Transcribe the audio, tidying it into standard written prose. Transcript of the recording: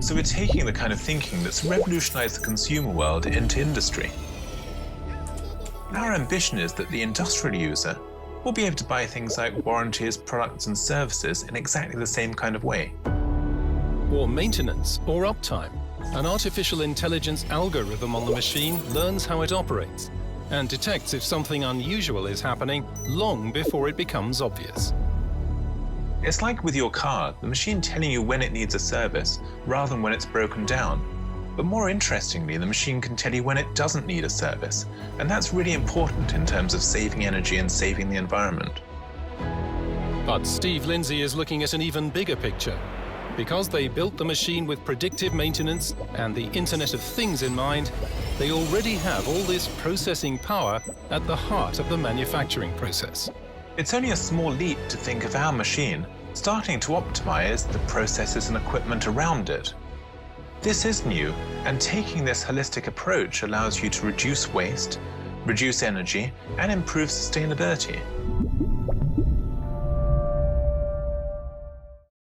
So we're taking the kind of thinking that's revolutionized the consumer world into industry. Our ambition is that the industrial user will be able to buy things like warranties, products and services in exactly the same kind of way. Or maintenance or uptime. An artificial intelligence algorithm on the machine learns how it operates and detects if something unusual is happening long before it becomes obvious. It's like with your car, the machine telling you when it needs a service rather than when it's broken down. But more interestingly, the machine can tell you when it doesn't need a service, and that's really important in terms of saving energy and saving the environment. But Steve Lindsey is looking at an even bigger picture. Because they built the machine with predictive maintenance and the Internet of Things in mind, they already have all this processing power at the heart of the manufacturing process. It's only a small leap to think of our machine starting to optimize the processes and equipment around it. This is new, and taking this holistic approach allows you to reduce waste, reduce energy, and improve sustainability.